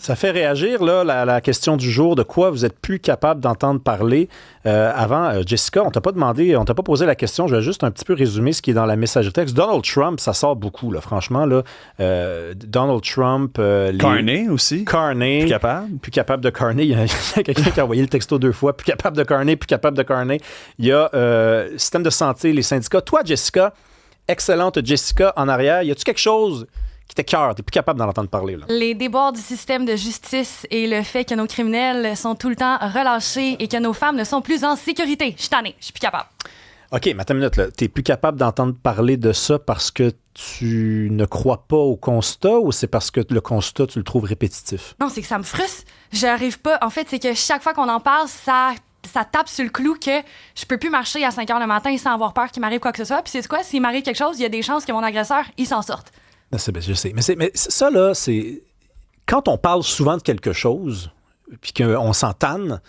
Ça fait réagir, là, la question du jour, de quoi vous êtes plus capable d'entendre parler. Avant, Jessica, on t'a pas posé la question, je vais juste un petit peu résumer ce qui est dans la messagerie texte. Donald Trump, ça sort beaucoup, là, franchement, là. Donald Trump... Carney aussi. Carney. Plus capable de Carney. Il y a quelqu'un qui a envoyé le texto 2 fois. Plus capable de Carney. Il y a système de santé, les syndicats. Toi, Jessica, excellente Jessica, en arrière, y a-tu quelque chose qui t'écœure, t'es plus capable d'en entendre parler, là? Les déboires du système de justice et le fait que nos criminels sont tout le temps relâchés et que nos femmes ne sont plus en sécurité. Je suis tannée, je suis plus capable. OK, mais attends une minute, là. T'es plus capable d'entendre parler de ça parce que tu ne crois pas au constat ou c'est parce que le constat, tu le trouves répétitif? Non, c'est que ça me frustre. J'arrive pas. En fait, c'est que chaque fois qu'on en parle, ça tape sur le clou que je peux plus marcher à 5 heures le matin sans avoir peur qu'il m'arrive quoi que ce soit. Puis c'est quoi? S'il m'arrive quelque chose, il y a des chances que mon agresseur, il s'en sorte. Je sais. Mais ça, là, c'est... Quand on parle souvent de quelque chose, puis qu'on s'en tanne,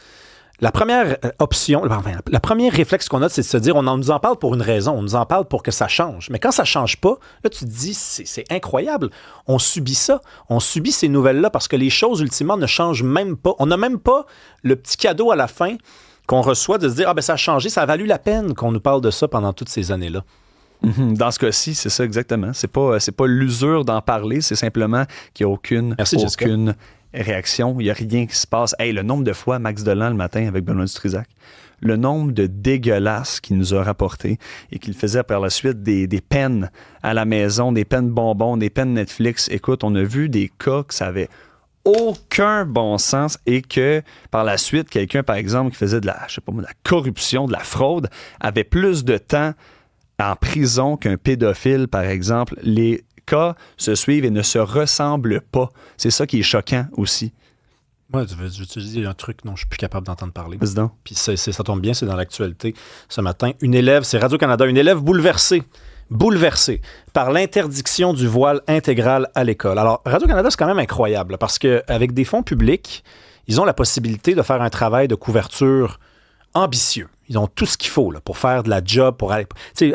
la première option, la première réflexe qu'on a, c'est de se dire, on nous en parle pour une raison, on nous en parle pour que ça change. Mais quand ça change pas, là, tu te dis, c'est incroyable. On subit ça. On subit ces nouvelles-là parce que les choses, ultimement, ne changent même pas. On n'a même pas le petit cadeau à la fin qu'on reçoit de se dire, ça a changé, ça a valu la peine qu'on nous parle de ça pendant toutes ces années-là. Dans ce cas-ci, c'est ça exactement. C'est pas l'usure d'en parler, c'est simplement qu'il n'y a aucune réaction. Il n'y a rien qui se passe. Hey, le nombre de fois, Max Delan le matin avec Benoît Dutrisac, le nombre de dégueulasses qu'il nous a rapporté et qu'il faisait par la suite des peines à la maison, des peines bonbons, des peines Netflix. Écoute, on a vu des cas que ça avait aucun bon sens et que par la suite, quelqu'un, par exemple, qui faisait de la corruption, de la fraude, avait plus de temps en prison qu'un pédophile, par exemple. Les cas se suivent et ne se ressemblent pas. C'est ça qui est choquant aussi. Moi, je vais utiliser un truc dont je suis plus capable d'entendre parler. Président. Puis ça tombe bien, c'est dans l'actualité ce matin. Une élève, c'est Radio-Canada, une élève bouleversée par l'interdiction du voile intégral à l'école. Alors, Radio-Canada, c'est quand même incroyable parce qu'avec des fonds publics, ils ont la possibilité de faire un travail de couverture ambitieux. Ils ont tout ce qu'il faut là, pour faire de la job, pour aller...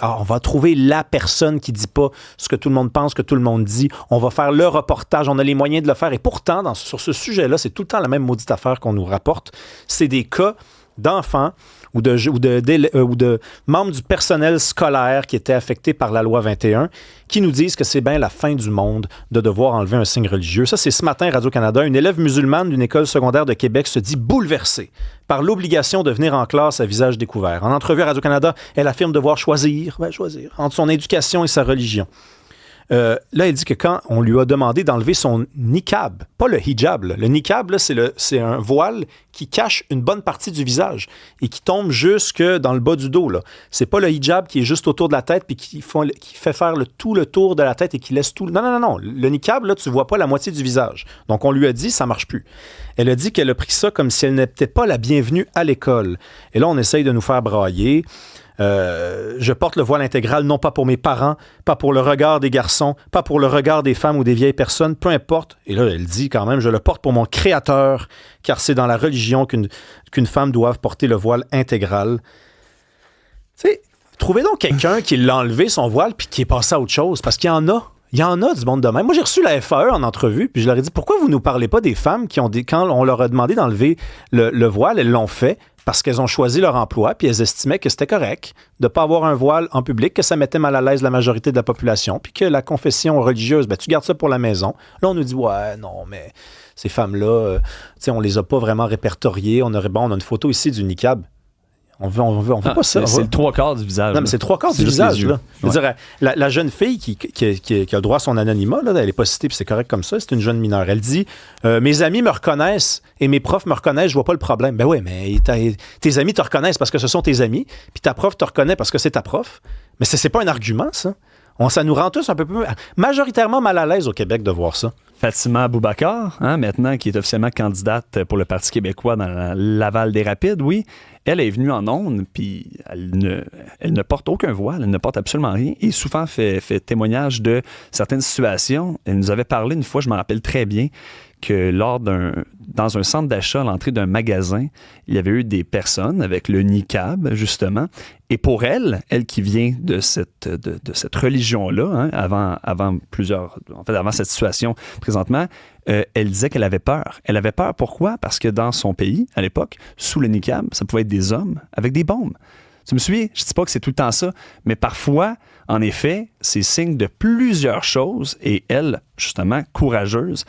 on va trouver la personne qui dit pas ce que tout le monde pense, que tout le monde dit. On va faire le reportage, on a les moyens de le faire. Et pourtant, sur ce sujet-là, c'est tout le temps la même maudite affaire qu'on nous rapporte. C'est des cas d'enfants ou de membres du personnel scolaire qui étaient affectés par la loi 21 qui nous disent que c'est bien la fin du monde de devoir enlever un signe religieux. Ça, c'est ce matin, Radio-Canada. Une élève musulmane d'une école secondaire de Québec se dit bouleversée par l'obligation de venir en classe à visage découvert. En entrevue à Radio-Canada, elle affirme devoir choisir entre son éducation et sa religion. Là, elle dit que quand on lui a demandé d'enlever son niqab, pas le hijab, là. Le niqab, là, c'est un voile qui cache une bonne partie du visage et qui tombe jusque dans le bas du dos, là. C'est pas le hijab qui est juste autour de la tête puis qui fait faire tout le tour de la tête et qui laisse tout... Non. Le niqab, là, tu vois pas la moitié du visage. Donc, on lui a dit, ça marche plus. Elle a dit qu'elle a pris ça comme si elle n'était pas la bienvenue à l'école. Et là, on essaye de nous faire brailler. Je porte le voile intégral, non pas pour mes parents, pas pour le regard des garçons, pas pour le regard des femmes ou des vieilles personnes, peu importe. Et là, elle dit quand même, je le porte pour mon Créateur, car c'est dans la religion qu'une femme doit porter le voile intégral. Tu sais, trouvez donc quelqu'un qui l'a enlevé, son voile, puis qui est passé à autre chose, parce qu'il y en a. Il y en a du monde de même. Moi, j'ai reçu la FAE en entrevue, puis je leur ai dit, pourquoi vous nous parlez pas des femmes qui ont quand on leur a demandé d'enlever le voile, elles l'ont fait, parce qu'elles ont choisi leur emploi, puis elles estimaient que c'était correct de ne pas avoir un voile en public, que ça mettait mal à l'aise la majorité de la population, puis que la confession religieuse, tu gardes ça pour la maison. Là, on nous dit, ouais, non, mais ces femmes-là, on les a pas vraiment répertoriées. On a une photo ici du niqab. On veut pas ça. C'est le 3/4 du visage. Non, mais c'est le 3/4 du visage. Là. Je veux dire, la jeune fille qui a droit à son anonymat, là, elle n'est pas citée, puis c'est correct comme ça, c'est une jeune mineure. Elle dit mes amis me reconnaissent et mes profs me reconnaissent, je vois pas le problème. Ben oui, mais tes amis te reconnaissent parce que ce sont tes amis, puis ta prof te reconnaît parce que c'est ta prof. Mais c'est pas un argument, ça. Ça nous rend tous un peu plus majoritairement mal à l'aise au Québec de voir ça. Fatima Boubacar, maintenant, qui est officiellement candidate pour le Parti québécois dans la Laval des Rapides, oui, elle est venue en ondes, puis elle ne porte aucun voile, elle ne porte absolument rien, et souvent fait témoignage de certaines situations. Elle nous avait parlé une fois, je m'en rappelle très bien, que dans un centre d'achat, à l'entrée d'un magasin, il y avait eu des personnes avec le niqab, justement. Et pour elle qui vient de cette religion-là, avant cette situation présentement, elle disait qu'elle avait peur. Elle avait peur, pourquoi? Parce que dans son pays, à l'époque, sous le niqab, ça pouvait être des hommes avec des bombes. Tu me suis? Je ne dis pas que c'est tout le temps ça, mais parfois, en effet, c'est signe de plusieurs choses et elle, justement, courageuse,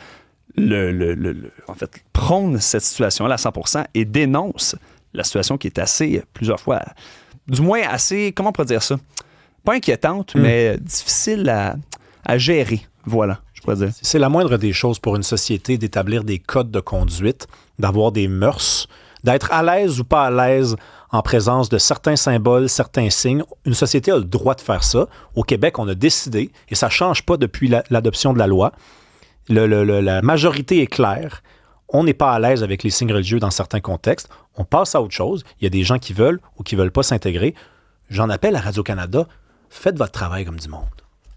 en fait, prône cette situation-là à 100% et dénonce la situation qui est assez, plusieurs fois, du moins assez, comment on pourrait dire ça? Pas inquiétante, mais difficile à gérer. Voilà, je pourrais dire. C'est la moindre des choses pour une société d'établir des codes de conduite, d'avoir des mœurs, d'être à l'aise ou pas à l'aise en présence de certains symboles, certains signes. Une société a le droit de faire ça. Au Québec, on a décidé, et ça ne change pas depuis l'adoption de la loi, la majorité est claire. On n'est pas à l'aise avec les signes religieux dans certains contextes. On passe à autre chose. Il y a des gens qui veulent ou qui ne veulent pas s'intégrer. J'en appelle à Radio-Canada. Faites votre travail comme du monde.